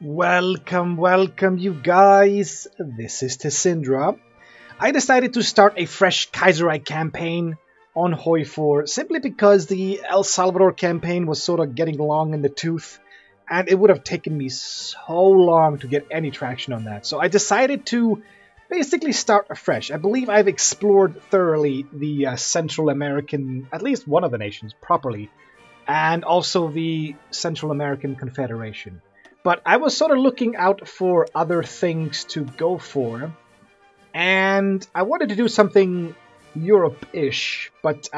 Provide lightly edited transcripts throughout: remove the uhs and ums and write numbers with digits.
Welcome, welcome, you guys. This is Tessindra. I decided to start a fresh Kaiserreich campaign on Hoi 4 simply because the El Salvador campaign was sort of getting long in the tooth, and it would have taken me so long to get any traction on that. So I decided to basically start afresh. I believe I've explored thoroughly the Central American, at least one of the nations, properly, and also the Central American Confederation. But I was sort of looking out for other things to go for, and I wanted to do something Europe-ish, but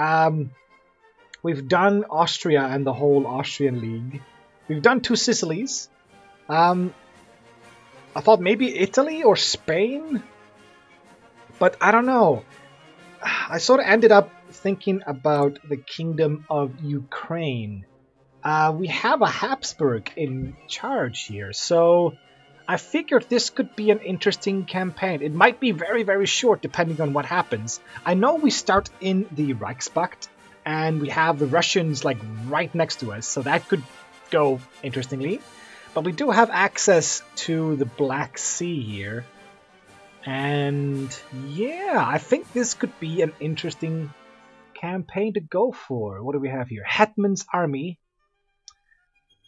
we've done Austria and the whole Austrian League. We've done two Sicilies. I thought maybe Italy or Spain, but I don't know. I sort of ended up thinking about the Kingdom of Ukraine. We have a Habsburg in charge here, so I figured this could be an interesting campaign. It might be very, very short depending on what happens. I know we start in the Reichspakt, and we have the Russians like right next to us, so that could go interestingly. But we do have access to the Black Sea here, and yeah, I think this could be an interesting campaign to go for. What do we have here? Hetman's Army.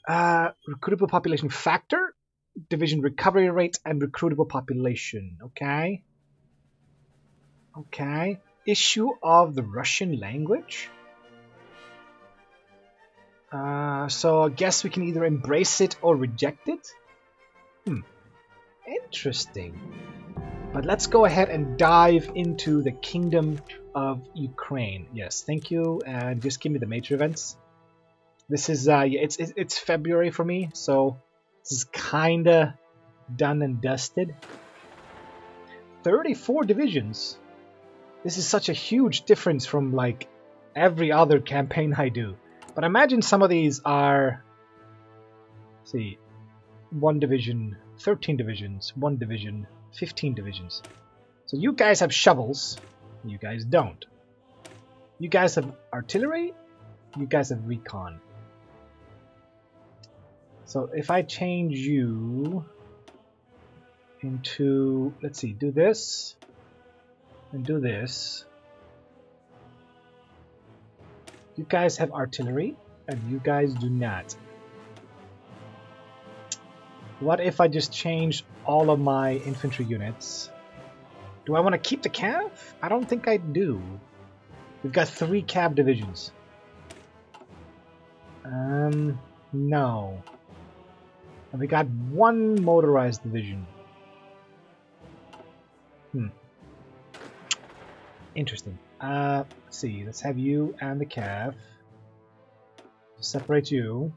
Recruitable population factor, division recovery rate, and recruitable population. Okay. Okay. Issue of the Russian language. So I guess we can either embrace it or reject it. Interesting. But let's go ahead and dive into the Kingdom of Ukraine. Yes, thank you. And just give me the major events. This is it's February for me, so this is kinda done and dusted. 34 divisions. This is such a huge difference from like every other campaign I do. But imagine some of these are, let's see, 1 division, 13 divisions, 1 division, 15 divisions. So you guys have shovels, you guys don't. You guys have artillery, you guys have recon. So if I change you into, let's see, do this and do this. You guys have artillery and you guys do not. What if I just change all of my infantry units? Do I want to keep the cav? I don't think I do. We've got 3 cav divisions. No. And we got 1 motorized division. Interesting. Let's see. Let's have you and the cav. Separate you.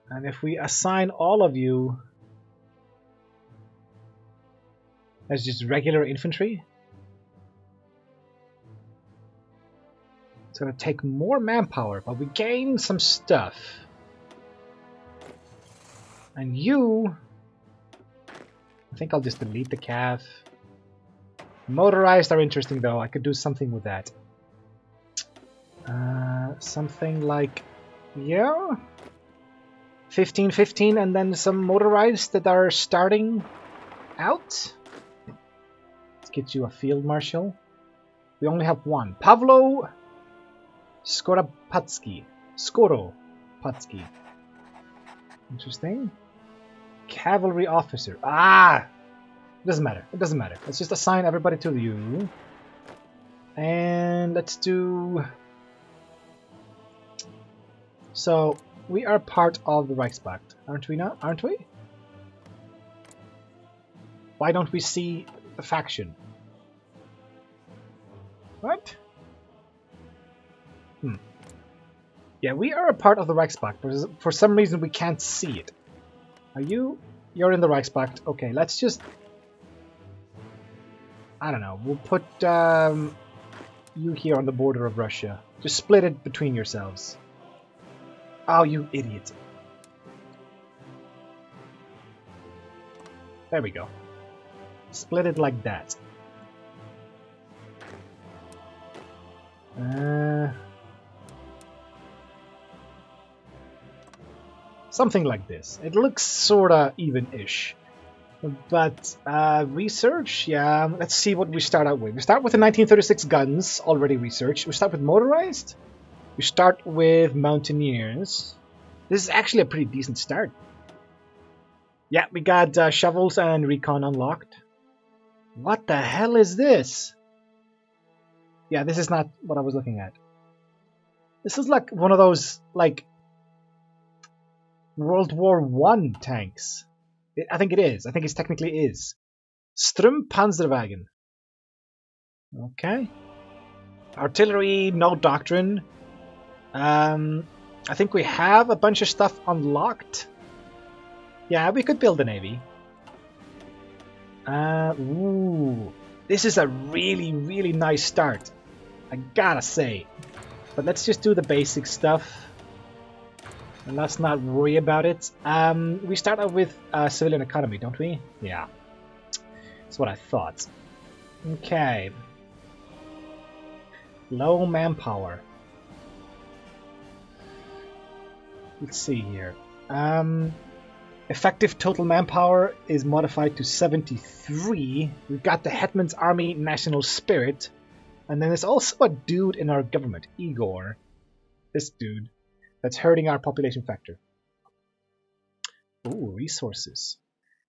And if we assign all of you as just regular infantry, it's going to take more manpower, but we gain some stuff. And you, I think I'll just delete the cav. Motorized are interesting though, I could do something with that. Something like, yeah, 15 and then some motorized that are starting out. Let's get you a field marshal. We only have 1. Pavlo Skoropadsky. Interesting. Cavalry officer. It doesn't matter. It doesn't matter. Let's just assign everybody to you. And let's do... So, we are part of the Reichspakt, aren't we now? Aren't we? Why don't we see the faction? What? Yeah, we are a part of the Reichspakt, but for some reason we can't see it. Are you? You're in the Reichspakt. Okay, let's just... I don't know. We'll put you here on the border of Russia. Just split it between yourselves. Oh, you idiot. There we go. Split it like that. Something like this. It looks sorta even-ish. But research, yeah, let's see what we start out with. We start with the 1936 guns, already researched. We start with motorized. We start with mountaineers. This is actually a pretty decent start. Yeah, we got shovels and recon unlocked. What the hell is this? Yeah, this is not what I was looking at. This is like one of those, like, World War I tanks. I think it is. I think it technically is. Sturmpanzerwagen. Okay. Artillery, no doctrine. I think we have a bunch of stuff unlocked. Yeah, we could build a navy. Ooh. This is a really, really nice start. I gotta say. But let's just do the basic stuff. And let's not worry about it. We start out with civilian economy, don't we? Yeah. That's what I thought. Okay. Low manpower. Let's see here. Effective total manpower is modified to 73. We've got the Hetman's Army National Spirit. And then there's also a dude in our government, Igor. This dude. That's hurting our population factor. Ooh, resources.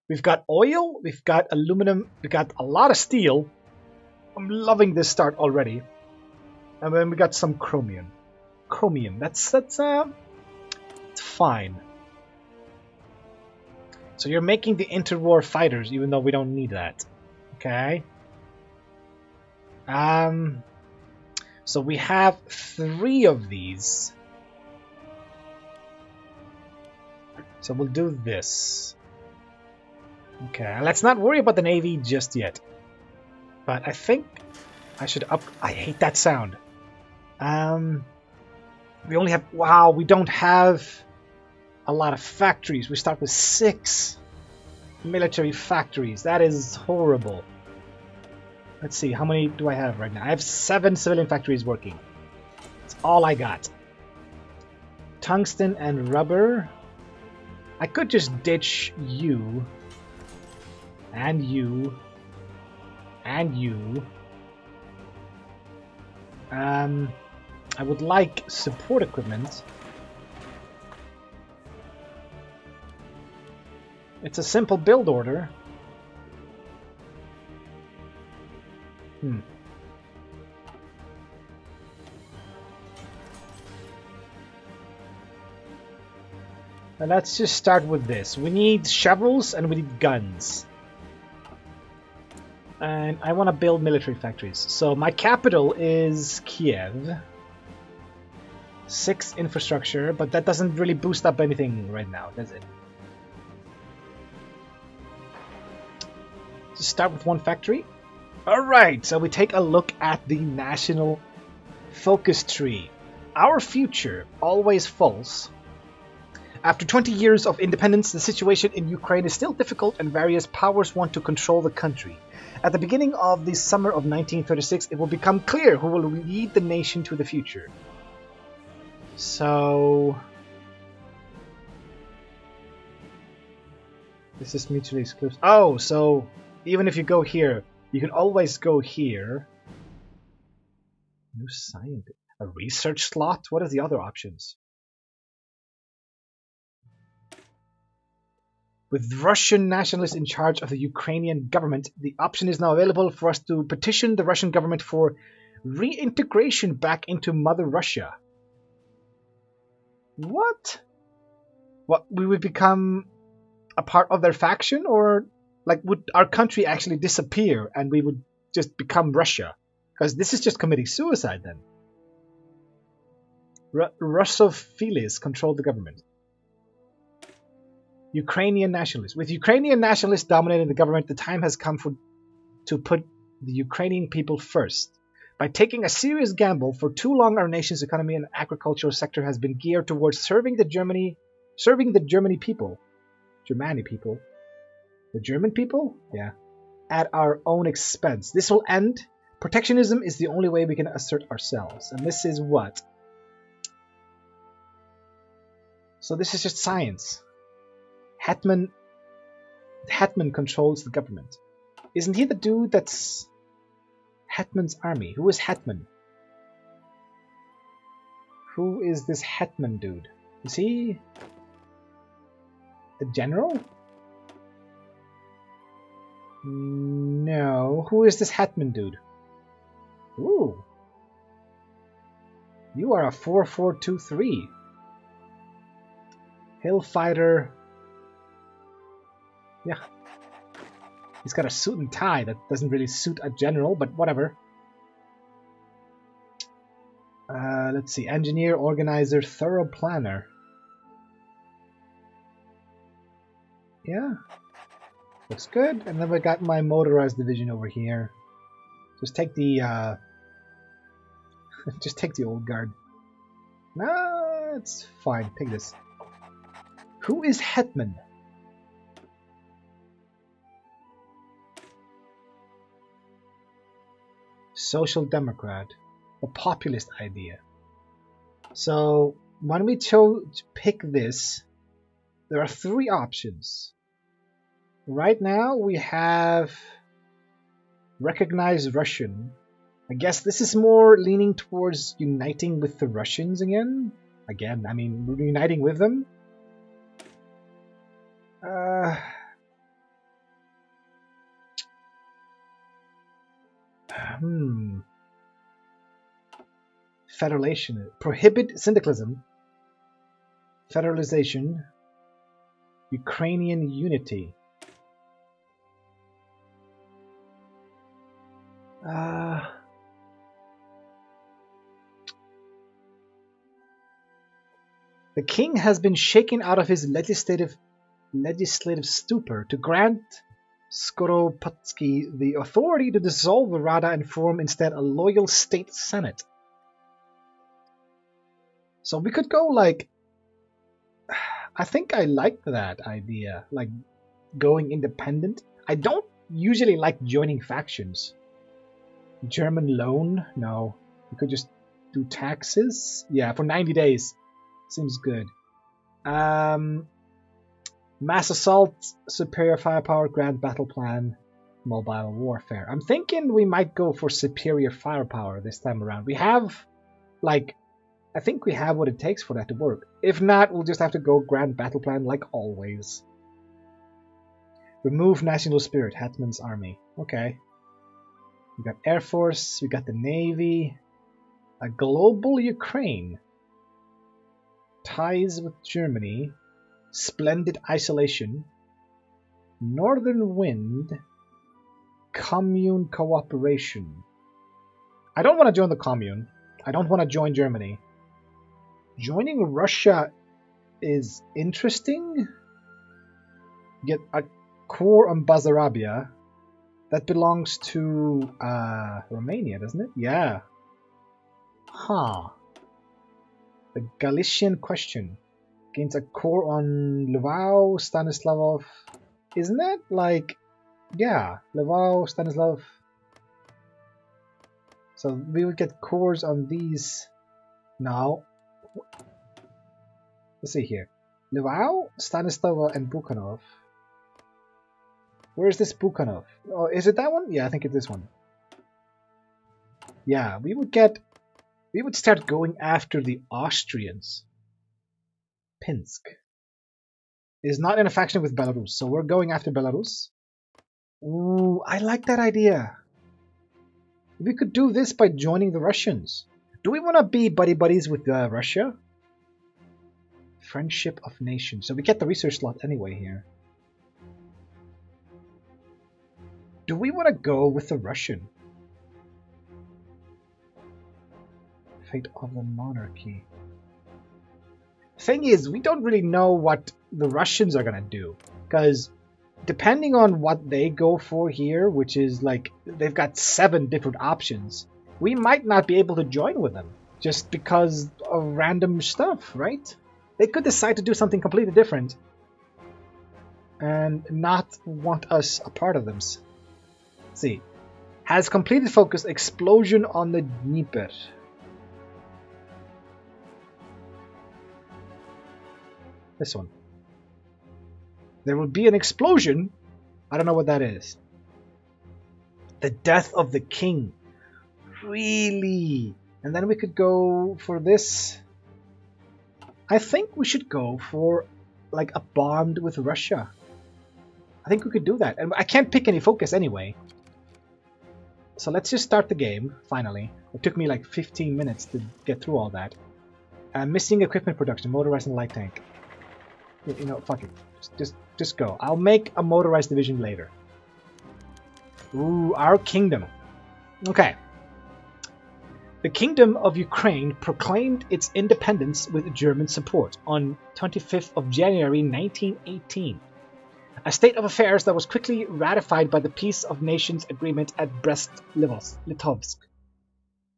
We've got oil, we've got aluminum, we've got a lot of steel. I'm loving this start already. And then we got some chromium. Chromium, that's it's fine. So you're making the interwar fighters, even though we don't need that. Okay. So we have 3 of these. So we'll do this. Okay, let's not worry about the navy just yet. But I think I should up... I hate that sound. We only have... Wow, we don't have a lot of factories. We start with 6 military factories. That is horrible. Let's see, how many do I have right now? I have 7 civilian factories working. That's all I got. Tungsten and rubber. I could just ditch you. And you. And you. I would like support equipment. It's a simple build order. Now let's just start with this. We need shovels and we need guns. And I want to build military factories. So my capital is Kiev. 6 infrastructure, but that doesn't really boost up anything right now, does it? Just start with 1 factory. Alright, so we take a look at the national focus tree. Our future, always false. After 20 years of independence, the situation in Ukraine is still difficult and various powers want to control the country. At the beginning of the summer of 1936, it will become clear who will lead the nation to the future. So... this is mutually exclusive. Oh, so even if you go here, you can always go here. No scientist. A research slot? What are the other options? With Russian nationalists in charge of the Ukrainian government, the option is now available for us to petition the Russian government for reintegration back into Mother Russia. What? What, we would become a part of their faction? Or, like, would our country actually disappear and we would just become Russia? Because this is just committing suicide then. Russophiles control the government. Ukrainian nationalists. With Ukrainian nationalists dominating the government, the time has come to put the Ukrainian people first. By taking a serious gamble, for too long our nation's economy and agricultural sector has been geared towards serving the German people. The German people? Yeah. At our own expense. This will end. Protectionism is the only way we can assert ourselves. And this is what? So this is just science. Hetman controls the government. Isn't he the dude that's Hetman's army? Who is Hetman? Who is this Hetman dude? Is he a general? No. Who is this Hetman dude? Ooh. You are a 4423. Hillfighter. Yeah. He's got a suit and tie that doesn't really suit a general, but whatever. Let's see. Engineer, organizer, thorough planner. Yeah. Looks good. And then we got my motorized division over here. Just take the just take the old guard. Nah, it's fine. Take this. Who is Hetman? Social Democrat. A populist idea. So when we pick this, there are three options. Right now we have recognize Russian. I guess this is more leaning towards uniting with the Russians again. I mean, uniting with them. Federation. Prohibit syndicalism. Federalization. Ukrainian unity. The king has been shaken out of his legislative stupor to grant Skoropadsky the authority to dissolve the Rada and form instead a loyal state senate. So we could go like... I think I like that idea, like going independent. I don't usually like joining factions. German loan? No. We could just do taxes? Yeah, for 90 days. Seems good. Mass assault, superior firepower, grand battle plan, mobile warfare. I'm thinking we might go for superior firepower this time around. We have, like, I think we have what it takes for that to work. If not, we'll just have to go grand battle plan like always. Remove national spirit, Hetman's army. Okay. We got Air Force, we got the Navy, a global Ukraine, ties with Germany, splendid isolation, Northern Wind, commune cooperation. I don't want to join the commune. I don't want to join Germany. Joining Russia is interesting. Get a core on Basarabia. That belongs to Romania, doesn't it? Yeah. Huh. The Galician question gains a core on Lvov, Stanislavov. Isn't that like... Yeah, Lvov, Stanislav. So we would get cores on these now. Let's see here. Lvov, Stanislav, and Bukhanov. Where is this Bukhanov? Oh, is it that one? Yeah, I think it's this one. Yeah, we would start going after the Austrians. Pinsk is not in a faction with Belarus, so we're going after Belarus. Ooh, I like that idea. We could do this by joining the Russians. Do we want to be buddy-buddies with Russia? Friendship of Nations. So we get the research slot anyway here. Do we want to go with the Russian? Fate of the monarchy. Thing is, we don't really know what the Russians are gonna do, because depending on what they go for here, which is like they've got 7 different options, we might not be able to join with them just because of random stuff, right? They could decide to do something completely different and not want us a part of them. Let's see. Has completed focus explosion on the Dnieper. This one. There will be an explosion. I don't know what that is. The death of the king. Really? And then we could go for this. I think we should go for like a bond with Russia. I think we could do that. And I can't pick any focus anyway. So let's just start the game, finally. It took me like 15 minutes to get through all that. Missing equipment production, motorized and light tank. You know, fuck it. Just go. I'll make a motorized division later. Ooh, our kingdom. Okay. The Kingdom of Ukraine proclaimed its independence with German support on 25th of January 1918. A state of affairs that was quickly ratified by the Peace of Nations Agreement at Brest-Litovsk.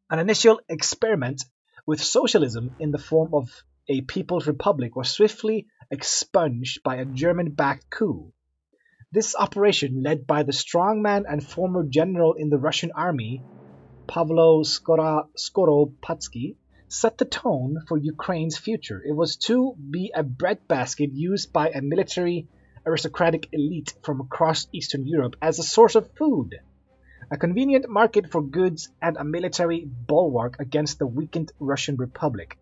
An initial experiment with socialism in the form of a People's Republic was swiftly expunged by a German-backed coup. This operation, led by the strongman and former general in the Russian army, Pavlo Skoropadsky, set the tone for Ukraine's future. It was to be a breadbasket used by a military aristocratic elite from across Eastern Europe as a source of food, a convenient market for goods, and a military bulwark against the weakened Russian Republic.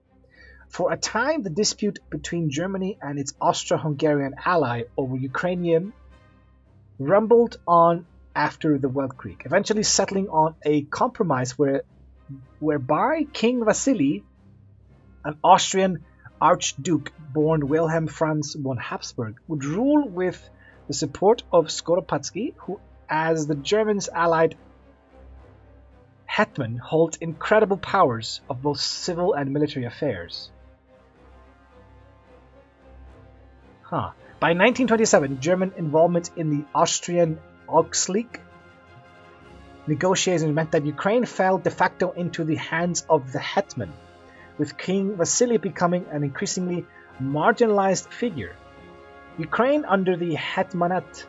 For a time, the dispute between Germany and its Austro-Hungarian ally over Ukraine rumbled on after the Weltkrieg, eventually settling on a compromise whereby King Vasily, an Austrian Archduke born Wilhelm Franz von Habsburg, would rule with the support of Skoropadsky, who, as the Germans' allied hetman, holds incredible powers of both civil and military affairs. By 1927, German involvement in the Austrian Volksleague negotiations meant that Ukraine fell de facto into the hands of the hetman, with King Vasily becoming an increasingly marginalized figure. Ukraine, under the hetmanate,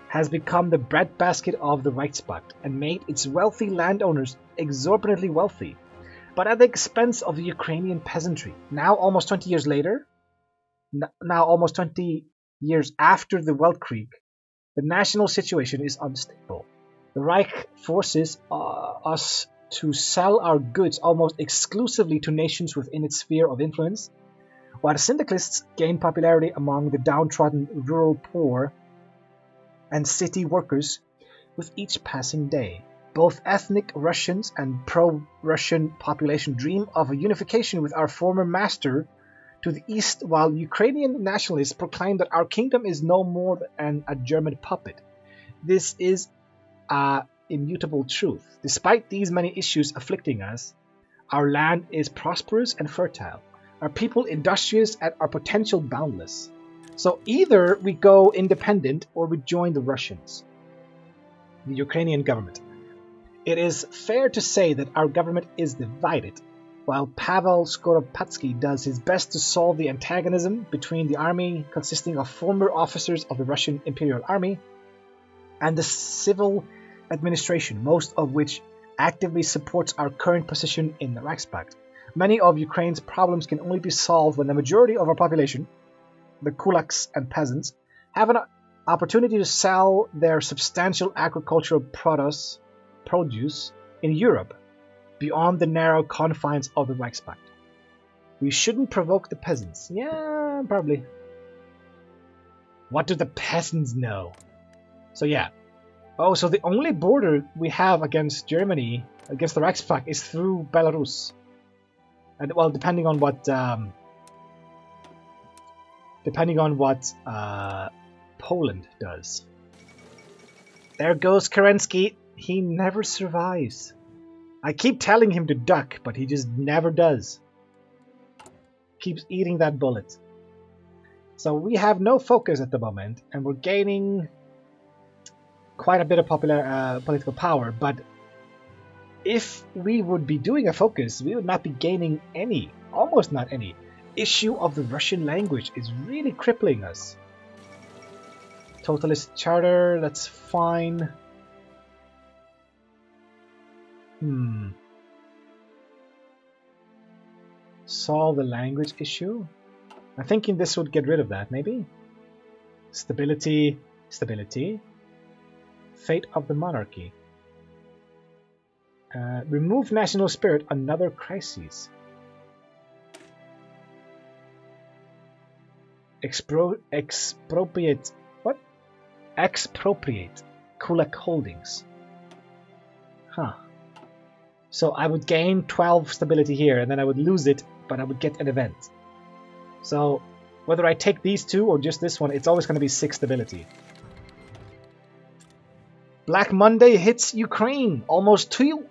has become the breadbasket of the Reichspakt and made its wealthy landowners exorbitantly wealthy, but at the expense of the Ukrainian peasantry. Now, almost 20 years after the Weltkrieg, the national situation is unstable. The Reich forces us to sell our goods almost exclusively to nations within its sphere of influence, while the syndicalists gain popularity among the downtrodden rural poor and city workers with each passing day. Both ethnic Russians and pro-Russian population dream of a unification with our former master to the east, while Ukrainian nationalists proclaim that our kingdom is no more than a German puppet. This is an immutable truth. Despite these many issues afflicting us, our land is prosperous and fertile, our people industrious, and our potential boundless. So either we go independent or we join the Russians, the Ukrainian government. It is fair to say that our government is divided. While Pavel Skoropadsky does his best to solve the antagonism between the army consisting of former officers of the Russian Imperial Army and the civil administration, most of which actively supports our current position in the Reichspakt, many of Ukraine's problems can only be solved when the majority of our population, the kulaks and peasants, have an opportunity to sell their substantial agricultural produce in Europe beyond the narrow confines of the Reichspakt. We shouldn't provoke the peasants. Yeah, probably. What do the peasants know? So yeah. Oh, so the only border we have against Germany, against the Reichspakt, is through Belarus. And well, depending on what Poland does. There goes Kerensky. He never survives. I keep telling him to duck, but he just never does. Keeps eating that bullet. So we have no focus at the moment, and we're gaining quite a bit of political power, but if we would be doing a focus, we would not be gaining any, almost not any. Issue of the Russian language is really crippling us. Totalist charter, that's fine. Solve the language issue. I'm thinking this would get rid of that, maybe? Stability, stability. Fate of the monarchy. Remove national spirit, another crisis. Expropriate. What? Expropriate Kulak Holdings. Huh. So I would gain 12 stability here, and then I would lose it, but I would get an event. So whether I take these two or just this one, it's always going to be 6 stability. Black Monday hits Ukraine. Almost two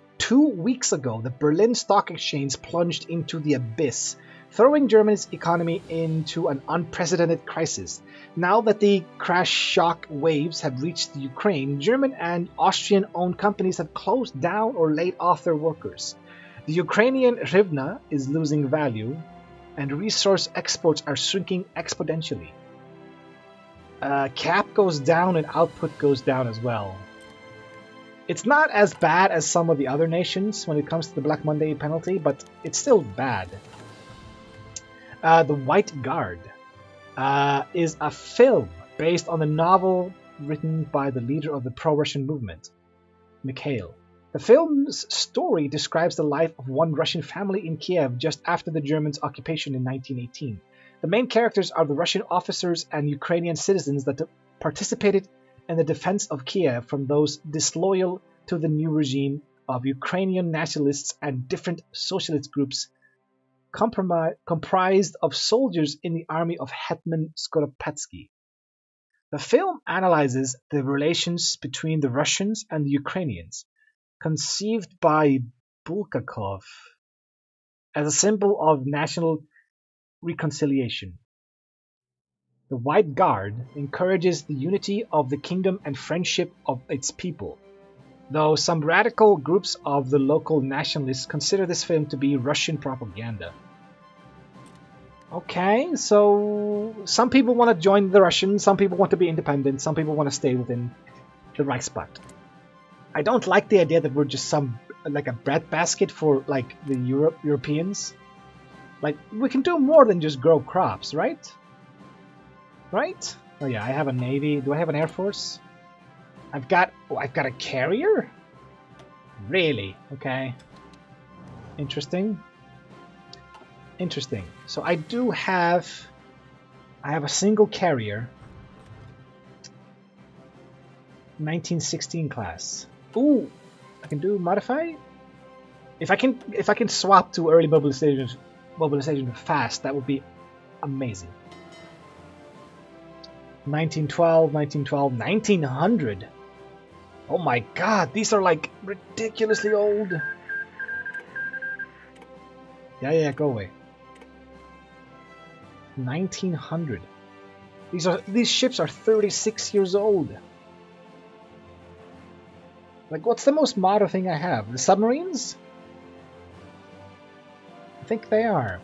weeks ago, the Berlin Stock Exchange plunged into the abyss, throwing Germany's economy into an unprecedented crisis. Now that the crash shock waves have reached Ukraine, German and Austrian-owned companies have closed down or laid off their workers. The Ukrainian hryvnia is losing value, and resource exports are shrinking exponentially. Cap goes down and output goes down as well. It's not as bad as some of the other nations when it comes to the Black Monday penalty, but it's still bad. The White Guard is a film based on a novel written by the leader of the pro-Russian movement, Mikhail. The film's story describes the life of one Russian family in Kiev just after the Germans' occupation in 1918. The main characters are the Russian officers and Ukrainian citizens that participated in the defense of Kiev from those disloyal to the new regime of Ukrainian nationalists and different socialist groups comprised of soldiers in the army of Hetman Skoropadsky. The film analyzes the relations between the Russians and the Ukrainians, conceived by Bulgakov as a symbol of national reconciliation. The White Guard encourages the unity of the kingdom and friendship of its people, though some radical groups of the local nationalists consider this film to be Russian propaganda. Okay, so some people want to join the Russians, some people want to be independent, some people want to stay within the Reichspakt. I don't like the idea that we're just like a breadbasket for like the Europeans. Like, we can do more than just grow crops, right? Right? Oh yeah, I have a navy. Do I have an air force? I've got a carrier? Really? Okay. Interesting. Interesting. So I have a single carrier. 1916 class. Ooh, I can do modify? If I can swap to early mobilization fast, that would be amazing. 1912, 1912, 1900. Oh my god, these are like ridiculously old. Yeah, go away. 1900. These ships are 36 years old. Like, what's the most modern thing I have? The submarines? I think they are.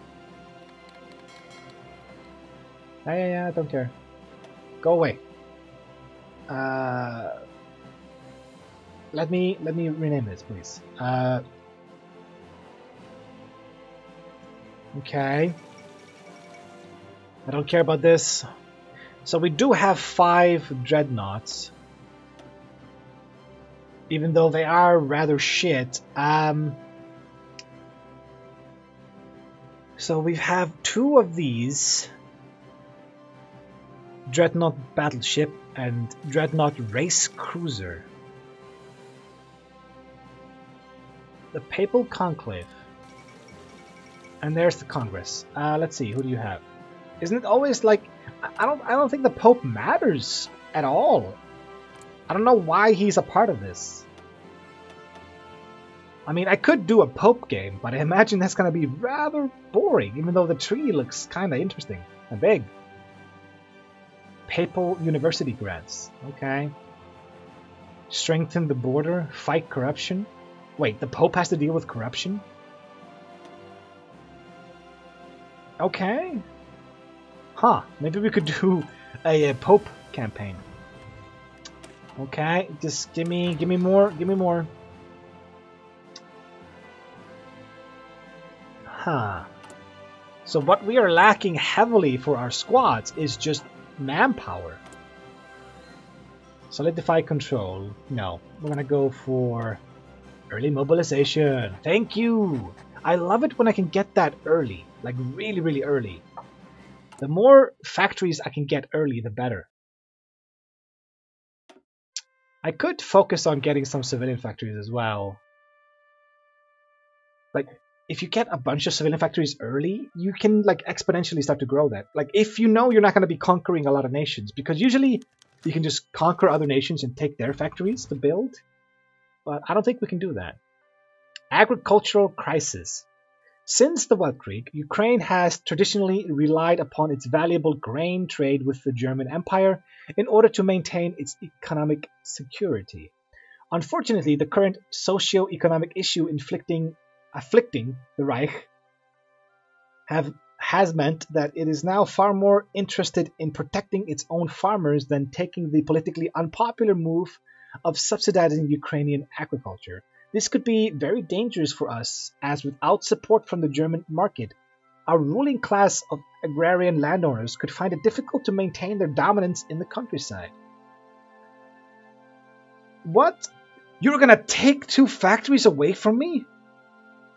Yeah, I don't care. Go away. Let me rename this, please. Okay. I don't care about this. So we do have 5 dreadnoughts, even though they are rather shit. So we have 2 of these. Dreadnought Battleship and Dreadnought Race Cruiser. The Papal Conclave. And there's the Congress. Let's see, who do you have? Isn't it always like... I don't think the Pope matters at all. I don't know why he's a part of this. I mean, I could do a Pope game, but I imagine that's going to be rather boring, even though the tree looks kind of interesting and big. Papal University grants. Okay. Strengthen the border. Fight corruption. Wait, the Pope has to deal with corruption? Okay. Huh. Maybe we could do a Pope campaign. Okay, just give me more. Give me more. Huh. So what we are lacking heavily for our squads is just manpower. Solidify control. No, we're gonna go for early mobilization. Thank you! I love it when I can get that early, like really, really early. The more factories I can get early, the better. I could focus on getting some civilian factories as well. Like, if you get a bunch of civilian factories early, you can like exponentially start to grow that. Like, if you know you're not going to be conquering a lot of nations, because usually you can just conquer other nations and take their factories to build. But I don't think we can do that. Agricultural crisis. Since the Weltkrieg, Ukraine has traditionally relied upon its valuable grain trade with the German Empire in order to maintain its economic security. Unfortunately, the current socio-economic issue afflicting the Reich has meant that it is now far more interested in protecting its own farmers than taking the politically unpopular move of subsidizing Ukrainian agriculture. This could be very dangerous for us, as without support from the German market, our ruling class of agrarian landowners could find it difficult to maintain their dominance in the countryside. What? You're gonna take 2 factories away from me?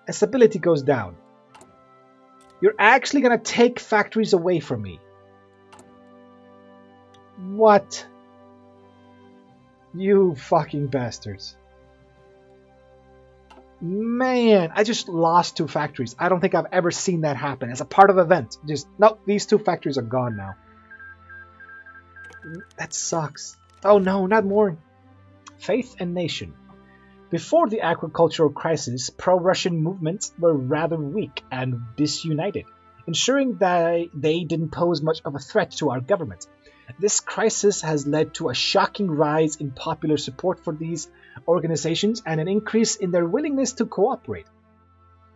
And stability goes down. You're actually gonna take factories away from me. What? You fucking bastards. Man, I just lost 2 factories. I don't think I've ever seen that happen as a part of an event. Just, no, these 2 factories are gone now. That sucks. Oh no, not more. Faith and nation. Before the agricultural crisis, pro-Russian movements were rather weak and disunited, ensuring that they didn't pose much of a threat to our government. This crisis has led to a shocking rise in popular support for these organizations and an increase in their willingness to cooperate.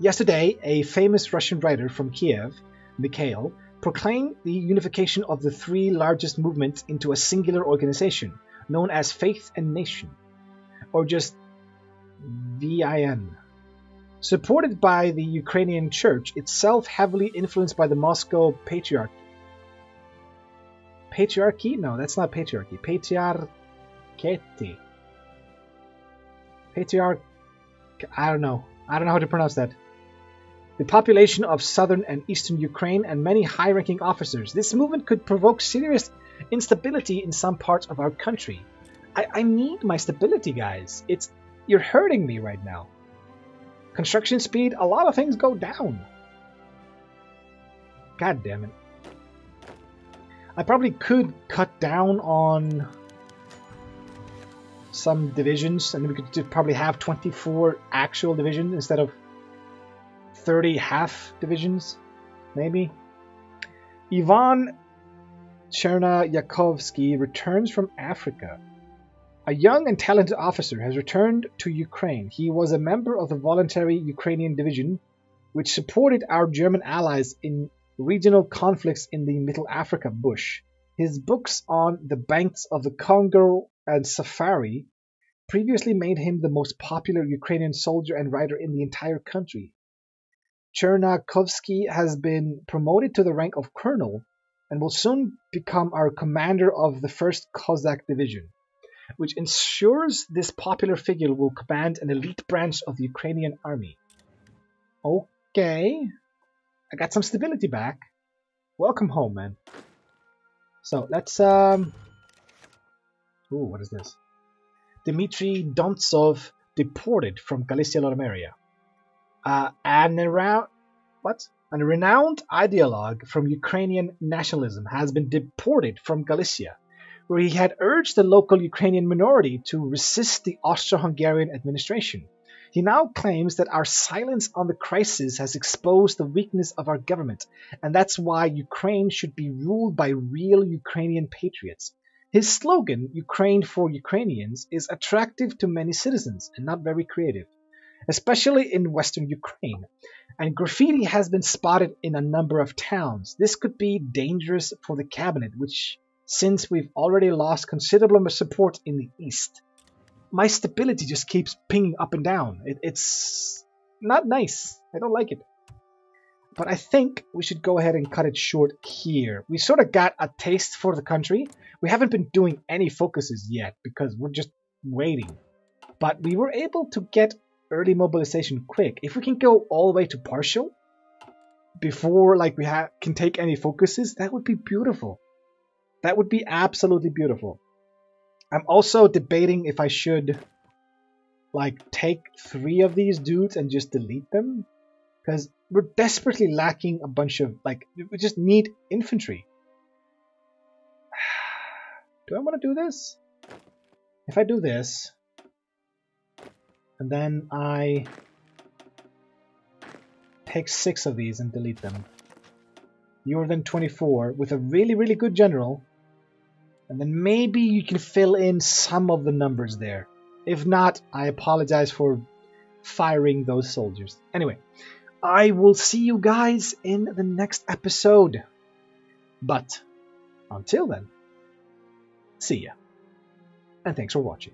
Yesterday, a famous Russian writer from Kiev, Mikhail, proclaimed the unification of the 3 largest movements into a singular organization, known as Faith and Nation, or just VIN. Supported by the Ukrainian Church, itself heavily influenced by the Moscow Patriarchy. Patriarchy? No, that's not patriarchy. Patriarchate. I don't know how to pronounce that. The population of southern and eastern Ukraine and many high-ranking officers. This movement could provoke serious instability in some parts of our country. I need my stability, guys. You're hurting me right now. Construction speed, a lot of things go down. God damn it. I probably could cut down on some divisions, and we could probably have 24 actual divisions instead of 30 half divisions, maybe. Ivan Chernayakovsky returns from Africa. A young and talented officer has returned to Ukraine. He was a member of the voluntary Ukrainian division, which supported our German allies in regional conflicts in the Middle Africa bush. His books on the banks of the Congo and Safari previously made him the most popular Ukrainian soldier and writer in the entire country. Chernakovsky has been promoted to the rank of colonel and will soon become our commander of the 1st Cossack Division, which ensures this popular figure will command an elite branch of the Ukrainian army. Okay. I got some stability back. Welcome home, man. So, let's, Ooh, what is this? Dmitry Dontsov deported from Galicia-Lodomeria. A renowned ideologue from Ukrainian nationalism has been deported from Galicia, where he had urged the local Ukrainian minority to resist the Austro-Hungarian administration. He now claims that our silence on the crisis has exposed the weakness of our government, and that's why Ukraine should be ruled by real Ukrainian patriots. His slogan, Ukraine for Ukrainians, is attractive to many citizens and not very creative, especially in western Ukraine, and graffiti has been spotted in a number of towns. This could be dangerous for the cabinet, since we've already lost considerable support in the east. My stability just keeps pinging up and down. It's not nice. I don't like it. But I think we should go ahead and cut it short here. We sort of got a taste for the country. We haven't been doing any focuses yet because we're just waiting. But we were able to get early mobilization quick. If we can go all the way to partial before like we can take any focuses, that would be beautiful. That would be absolutely beautiful. I'm also debating if I should like take 3 of these dudes and just delete them, because we're desperately lacking a bunch of like, we just need infantry. Do I want to do this? If I do this and then I take 6 of these and delete them, you're then 24 with a really good general, and then maybe you can fill in some of the numbers there. If not, I apologize for firing those soldiers. Anyway, I will see you guys in the next episode. But until then, see ya. And thanks for watching.